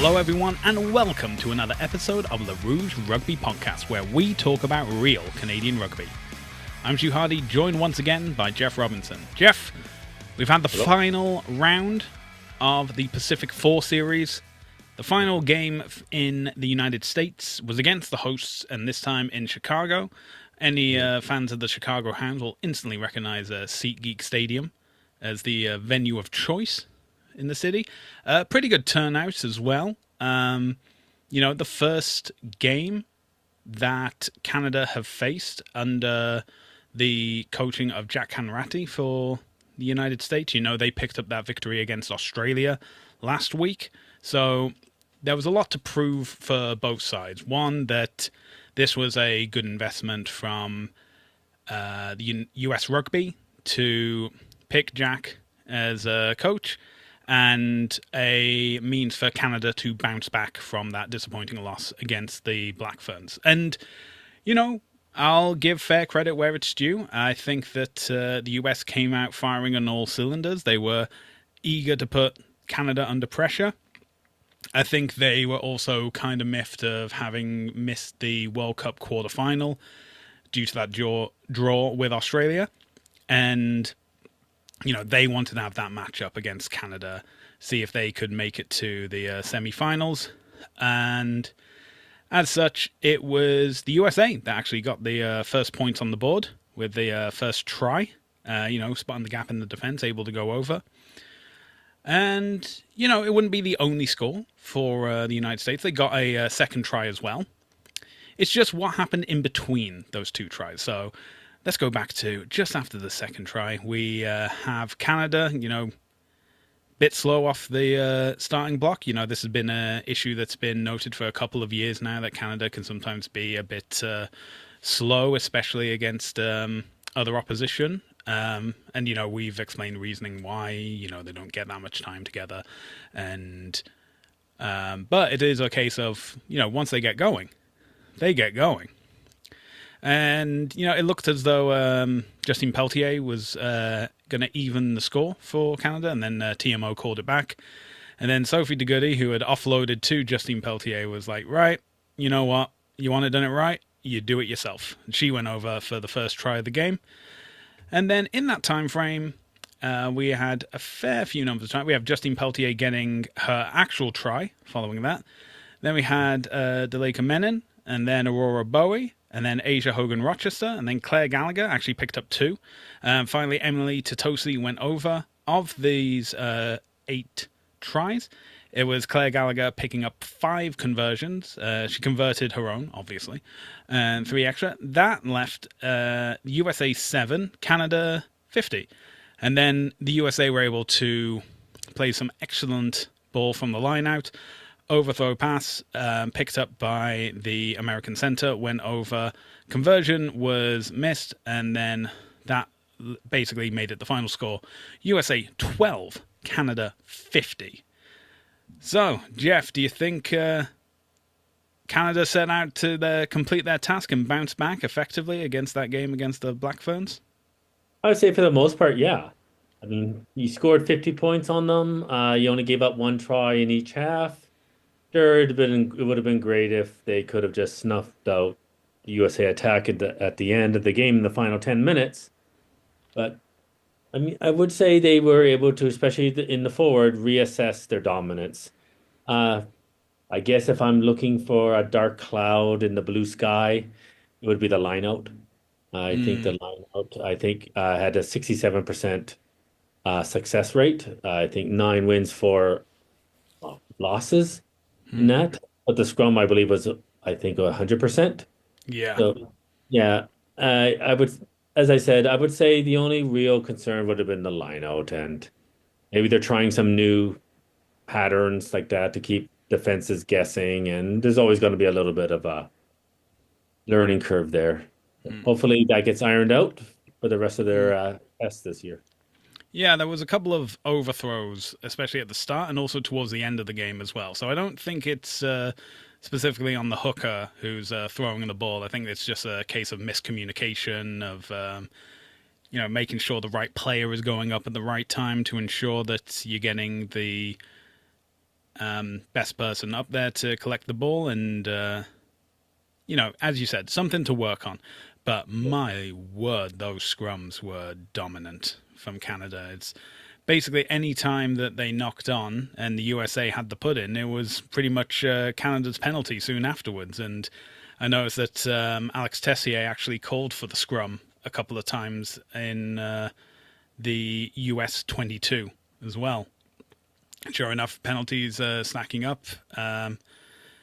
Hello everyone and welcome to another episode of the Rouge Rugby podcast where we talk about real Canadian rugby. I'm Stu Hardy, joined once again by Jeff Robinson. Jeff, we've had the final round of the Pacific 4 series. The final game in the United States was against the hosts, and this time in Chicago. Any fans of the Chicago Hounds will instantly recognize SeatGeek Stadium as the venue of choice in the city. Pretty good turnout as well. The first game that Canada have faced under the coaching of Jack Hanratty for the United States. They picked up that victory against Australia last week. So there was a lot to prove for both sides. One, that this was a good investment from the US Rugby to pick Jack as a coach, and a means for Canada to bounce back from that disappointing loss against the Black Ferns. And, I'll give fair credit where it's due. I think that the US came out firing on all cylinders. They were eager to put Canada under pressure. I think they were also kind of miffed of having missed the World Cup quarterfinal due to that draw with Australia. And they wanted to have that matchup against Canada, see if they could make it to the semi-finals. And as such, it was the USA that actually got the first points on the board with the first try, spotting the gap in the defense, able to go over. And, it wouldn't be the only score for the United States. They got a second try as well. It's just what happened in between those two tries. So let's go back to just after the second try. We have Canada, bit slow off the starting block. This has been an issue that's been noted for a couple of years now, that Canada can sometimes be a bit slow, especially against other opposition. And we've explained the reasoning why, they don't get that much time together. And but it is a case of, once they get going, they get going. And, it looked as though Justine Pelletier was going to even the score for Canada, and then TMO called it back. And then Sophie de Goody, who had offloaded to Justine Pelletier, was like, right, you know what? You want it done it right? You do it yourself. And she went over for the first try of the game. And then in that time frame, we had a fair few numbers of time. We have Justine Pelletier getting her actual try following that. Then we had Deleka Menon, and then Aurora Bowie, and then Asia Hogan-Rochester, and then Claire Gallagher actually picked up 2. Finally, Emily Tatosi went over. Of these 8 tries, it was Claire Gallagher picking up 5 conversions. She converted her own, obviously, and 3 extra. That left USA 7, Canada 50. And then the USA were able to play some excellent ball from the line out. Overthrow pass, picked up by the American center, went over. Conversion was missed, and then that basically made it the final score. USA 12, Canada 50. So, Jeff, do you think Canada set out to complete their task and bounce back effectively against that game against the Black Ferns? I would say for the most part, yeah. I mean, you scored 50 points on them. You only gave up 1 try in each half. Sure, it would have been great if they could have just snuffed out the USA attack at the end of the game in the final 10 minutes. But I mean, I would say they were able to, especially in the forward, reassess their dominance. I guess if I'm looking for a dark cloud in the blue sky, it would be the line out. I think the line out, had a 67% success rate. I think 9 wins, 4 losses in that. But the scrum, I believe, was, 100%. Yeah. So, yeah, I would, as I said, I would say the only real concern would have been the line out, and maybe they're trying some new patterns like that to keep defenses guessing, and there's always going to be a little bit of a learning curve there. Hopefully that gets ironed out for the rest of their tests this year. Yeah, there was a couple of overthrows, especially at the start and also towards the end of the game as well. So I don't think it's specifically on the hooker who's throwing the ball. I think it's just a case of miscommunication, of making sure the right player is going up at the right time to ensure that you're getting the best person up there to collect the ball, and as you said, something to work on. But my word, those scrums were dominant from Canada. It's basically any time that they knocked on and the USA had the put in, it was pretty much Canada's penalty soon afterwards. And I noticed that Alex Tessier actually called for the scrum a couple of times in the US 22 as well. Sure enough, penalties stacking up.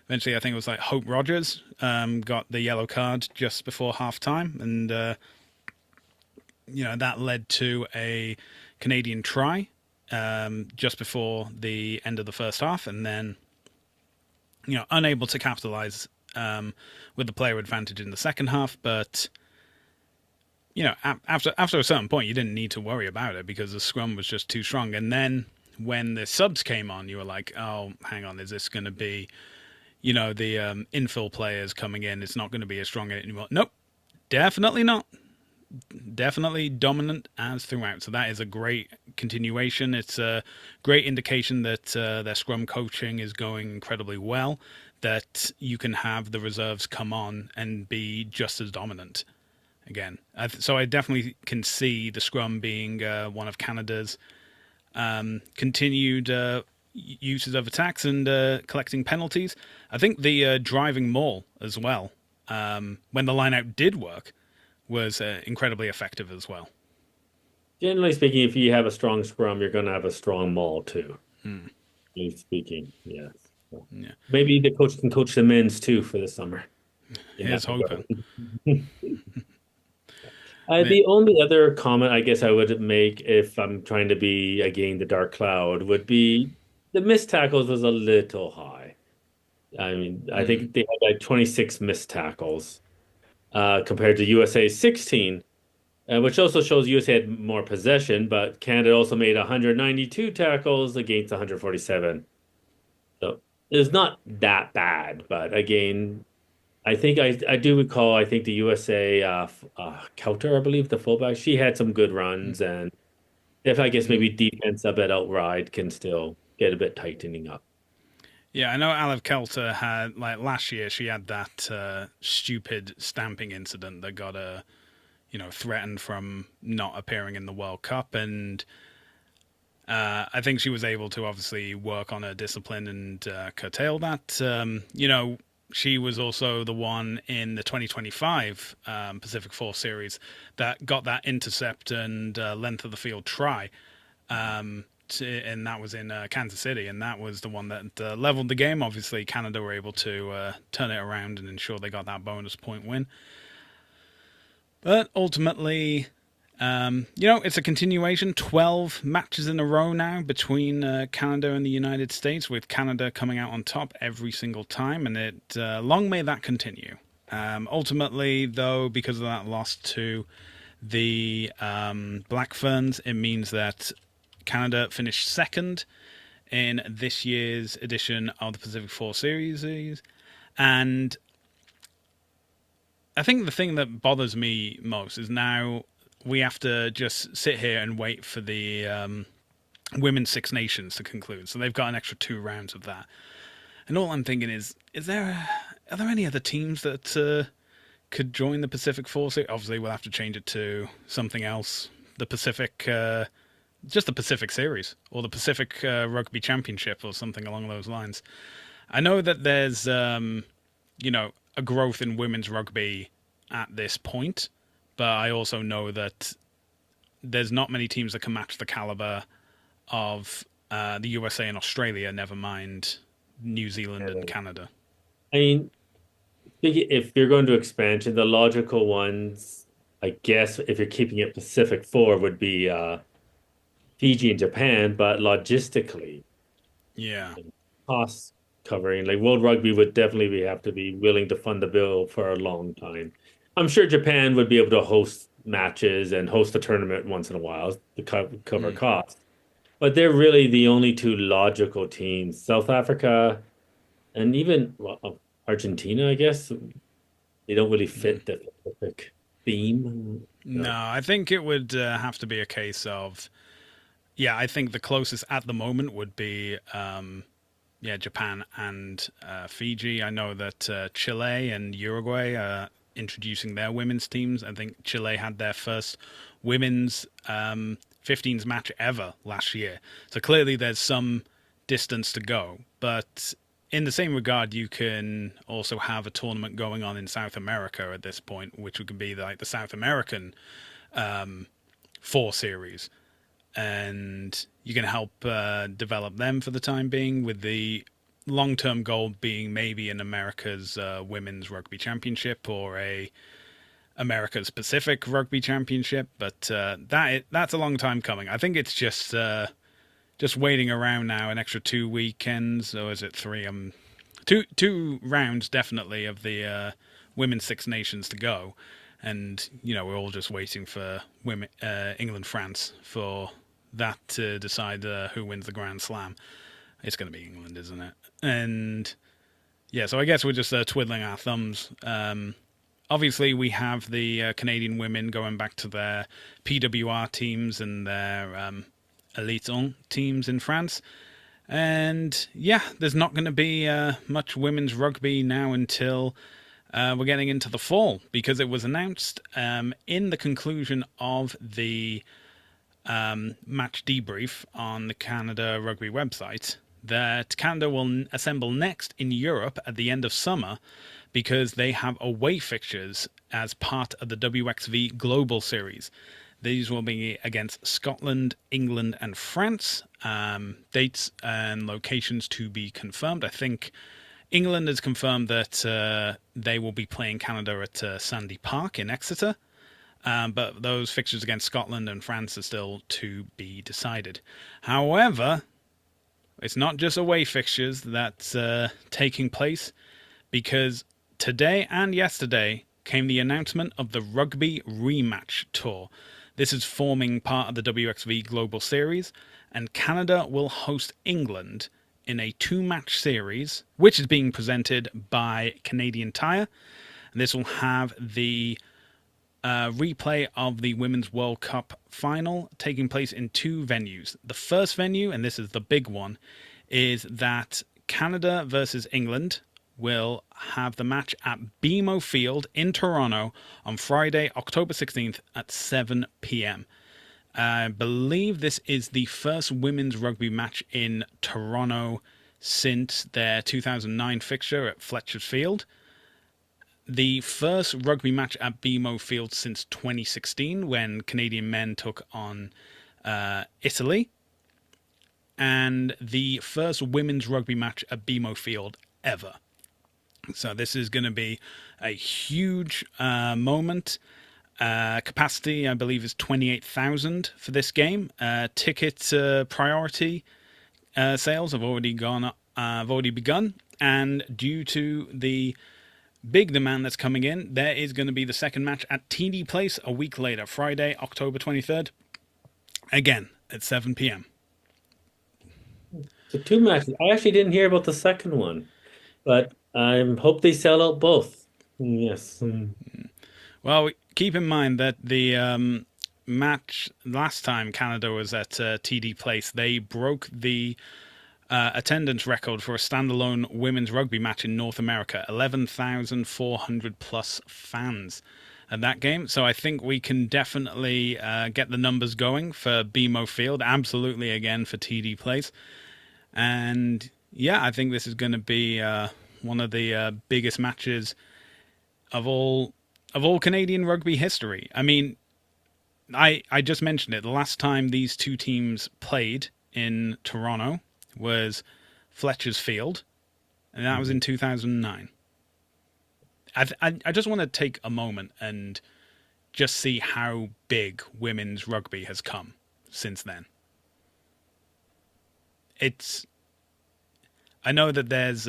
Eventually, I think it was like Hope Rogers got the yellow card just before halftime, and that led to a Canadian try just before the end of the first half, and then unable to capitalize with the player advantage in the second half. But after a certain point, you didn't need to worry about it because the scrum was just too strong. And then when the subs came on, you were like, oh, hang on, is this going to be the infill players coming in? It's not going to be as strong anymore. Nope, definitely not. Definitely dominant as throughout. So that is a great continuation. It's a great indication that their scrum coaching is going incredibly well, that you can have the reserves come on and be just as dominant again. So I definitely can see the scrum being one of Canada's continued uses of attacks and collecting penalties. I think the driving maul as well, when the line-out did work, was incredibly effective as well. Generally speaking, if you have a strong scrum, you're going to have a strong maul too. Generally speaking, yes. So Yeah. maybe the coach can coach the men's too for the summer. Here's hoping. The only other comment I guess I would make if I'm trying to be, again, the dark cloud would be the missed tackles was a little high. I mean, I think they had like 26 missed tackles compared to USA's 16, which also shows USA had more possession, but Canada also made 192 tackles against 147. So it's not that bad, but again, I think I do recall, I think the USA, Kauter, I believe, the fullback, she had some good runs. And if I guess maybe defense up at outride can still get a bit tightening up. Yeah, I know Aliv Kelter had, like last year, she had that stupid stamping incident that got her, threatened from not appearing in the World Cup. And I think she was able to obviously work on her discipline and curtail that. She was also the one in the 2025 Pacific Force Series that got that intercept and length of the field try. And that was in Kansas City, and that was the one that leveled the game. Obviously, Canada were able to turn it around and ensure they got that bonus point win. But ultimately, it's a continuation. 12 matches in a row now between Canada and the United States, with Canada coming out on top every single time, and it long may that continue. Ultimately, though, because of that loss to the Black Ferns, it means that Canada finished second in this year's edition of the Pacific Force Series. And I think the thing that bothers me most is now we have to just sit here and wait for the Women's Six Nations to conclude. So they've got an extra 2 rounds of that. And all I'm thinking is are there any other teams that could join the Pacific Force? Obviously, we'll have to change it to something else. The Pacific... just the Pacific Series or the Pacific Rugby Championship or something along those lines. I know that there's, a growth in women's rugby at this point, but I also know that there's not many teams that can match the caliber of the USA and Australia, never mind New Zealand and Canada. I mean, if you're going to expansion, the logical ones, I guess, if you're keeping it Pacific 4, would be Fiji and Japan, but logistically, cost covering, like World Rugby would definitely have to be willing to fund the bill for a long time. I'm sure Japan would be able to host matches and host a tournament once in a while to cover costs, but they're really the only 2 logical teams. South Africa and even Argentina, I guess, they don't really fit the Pacific theme. No, I think it would have to be a case of, I think the closest at the moment would be, yeah, Japan and Fiji. I know that Chile and Uruguay are introducing their women's teams. I think Chile had their first women's 15s match ever last year. So clearly there's some distance to go. But in the same regard, you can also have a tournament going on in South America at this point, which would be like the South American 4 series. And you can help develop them for the time being, with the long-term goal being maybe an America's Women's Rugby Championship or a America's Pacific Rugby Championship. But that's a long time coming. I think it's just waiting around now, an extra 2 weekends, or is it 3? Two rounds definitely of the Women's Six Nations to go. And, we're all just waiting for England, France for that to decide who wins the Grand Slam. It's going to be England, isn't it? And yeah, so I guess we're just twiddling our thumbs. Obviously, we have the Canadian women going back to their PWR teams and their Elite 1 teams in France. And yeah, there's not going to be much women's rugby now until we're getting into the fall, because it was announced in the conclusion of the match debrief on the Canada Rugby website that Canada will assemble next in Europe at the end of summer, because they have away fixtures as part of the WXV Global Series. These will be against Scotland, England, and France. Dates and locations to be confirmed. I think England has confirmed that they will be playing Canada at Sandy Park in Exeter. But those fixtures against Scotland and France are still to be decided. However, it's not just away fixtures that's taking place, because today and yesterday came the announcement of the Rugby Rematch Tour. This is forming part of the WXV Global Series, and Canada will host England in a 2-match series, which is being presented by Canadian Tire. And this will have the replay of the Women's World Cup final taking place in 2 venues. The first venue, and this is the big one, is that Canada versus England will have the match at BMO Field in Toronto on Friday, October 16th at 7 p.m. I believe this is the first women's rugby match in Toronto since their 2009 fixture at Fletcher's Field. The first rugby match at BMO Field since 2016, when Canadian men took on Italy. And the first women's rugby match at BMO Field ever. So this is going to be a huge moment. Capacity, I believe, is 28,000 for this game. Ticket priority sales have already begun, and due to the big demand that's coming in, there is going to be the second match at TD Place a week later, Friday, October 23rd, again at 7 p.m. So 2 matches. I actually didn't hear about the second one, but I hope they sell out both. Yes. Well, keep in mind that the match last time Canada was at TD Place, they broke the attendance record for a standalone women's rugby match in North America. 11,400 plus fans at that game. So I think we can definitely get the numbers going for BMO Field. Absolutely, again, for TD Place. And yeah, I think this is going to be one of the biggest matches of all Canadian rugby history. I mean, I just mentioned it. The last time these 2 teams played in Toronto was Fletcher's Field, and that was in 2009. I just want to take a moment and just see how big women's rugby has come since then. I know that there's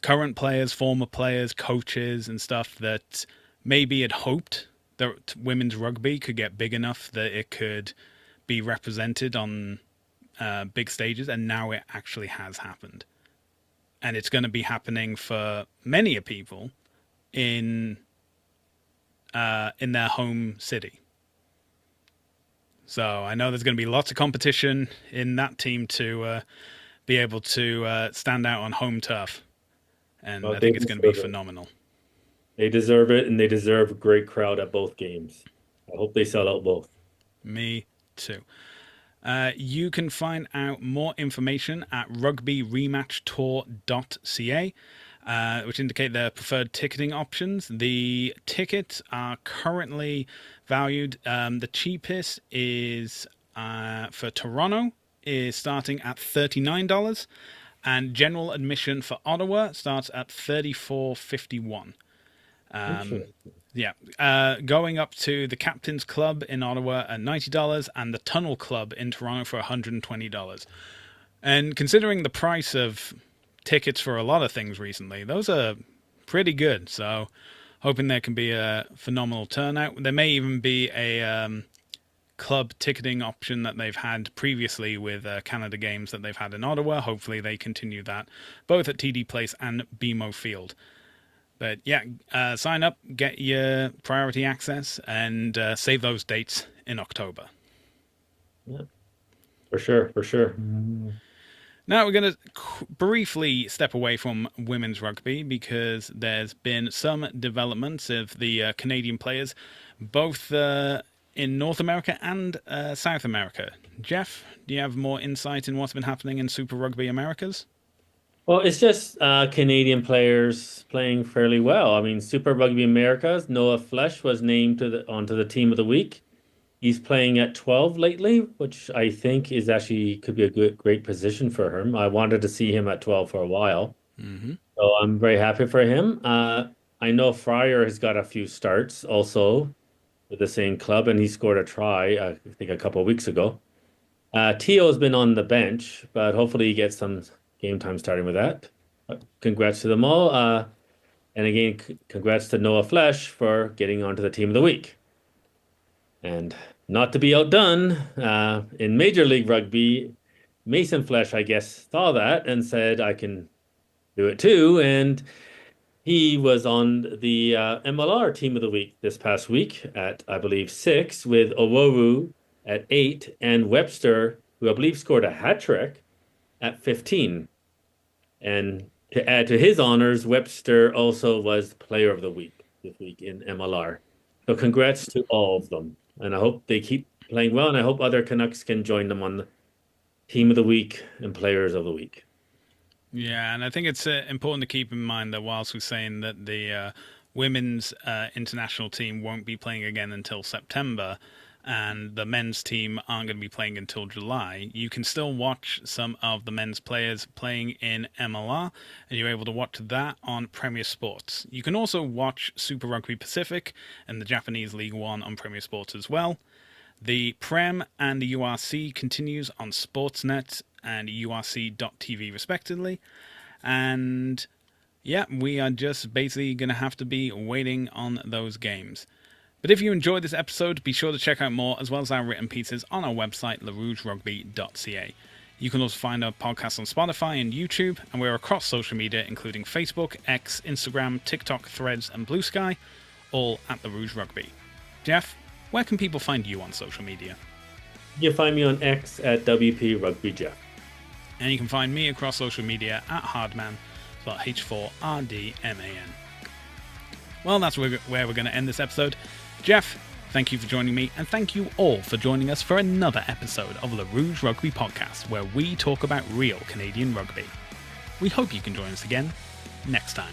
current players, former players, coaches and stuff that maybe had hoped that women's rugby could get big enough that it could be represented on big stages, and now it actually has happened. And it's going to be happening for many people in their home city. So I know there's going to be lots of competition in that team to be able to stand out on home turf. And Well, I they think it's going to be deserve it. phenomenal. They deserve it, and they deserve a great crowd at both games. I hope they sell out both. Me too. You can find out more information at rugbyrematchtour.ca, which indicate their preferred ticketing options. The tickets are currently valued. The cheapest is for Toronto is starting at $39, and general admission for Ottawa starts at $34.51. Yeah, going up to the Captain's Club in Ottawa at $90 and the Tunnel Club in Toronto for $120. And considering the price of tickets for a lot of things recently, those are pretty good. So hoping there can be a phenomenal turnout. There may even be a club ticketing option that they've had previously with Canada games that they've had in Ottawa. Hopefully they continue that both at TD Place and BMO Field. But yeah, sign up, get your priority access, and save those dates in October. Yeah, for sure, for sure. Now we're going to briefly step away from women's rugby because there's been some developments of the Canadian players, both in North America and South America. Jeff, do you have more insight in what's been happening in Super Rugby Americas? Well, it's just Canadian players playing fairly well. I mean, Super Rugby Americas, Noah Flesch was named onto the team of the week. He's playing at 12 lately, which I think is actually could be a great position for him. I wanted to see him at 12 for a while. Mm-hmm. So I'm very happy for him. I know Fryer has got a few starts also with the same club, and he scored a try, I think, a couple of weeks ago. Tio's been on the bench, but hopefully he gets some game time starting with that. Congrats to them all. And again, congrats to Noah Flesch for getting onto the team of the week. And not to be outdone, in Major League Rugby, Mason Flesch, I guess, saw that and said, I can do it too. And he was on the MLR team of the week this past week at, I believe, 6, with Owowu at 8 and Webster, who I believe scored a hat trick, at 15. And to add to his honors, Webster also was player of the week this week in MLR. So congrats to all of them. And I hope they keep playing well, and I hope other Canucks can join them on the team of the week and players of the week. Yeah, and I think it's important to keep in mind that whilst we're saying that the women's international team won't be playing again until September, and the men's team aren't going to be playing until July, you can still watch some of the men's players playing in MLR, and you're able to watch that on Premier Sports. You can also watch Super Rugby Pacific and the Japanese League One on Premier Sports as well. The Prem and the URC continues on Sportsnet and URC.tv respectively. And yeah, we are just basically going to have to be waiting on those games. But if you enjoyed this episode, be sure to check out more, as well as our written pieces, on our website, rougerugby.ca. You can also find our podcast on Spotify and YouTube, and we're across social media, including Facebook, X, Instagram, TikTok, Threads, and Blue Sky, all at The Rouge Rugby. Jeff, where can people find you on social media? You can find me on X at WP Rugby Jeff. And you can find me across social media at Hardman, spelled H4RDMAN. Well, that's where we're going to end this episode. Jeff, thank you for joining me, and thank you all for joining us for another episode of the Rouge Rugby Podcast, where we talk about real Canadian rugby. We hope you can join us again next time.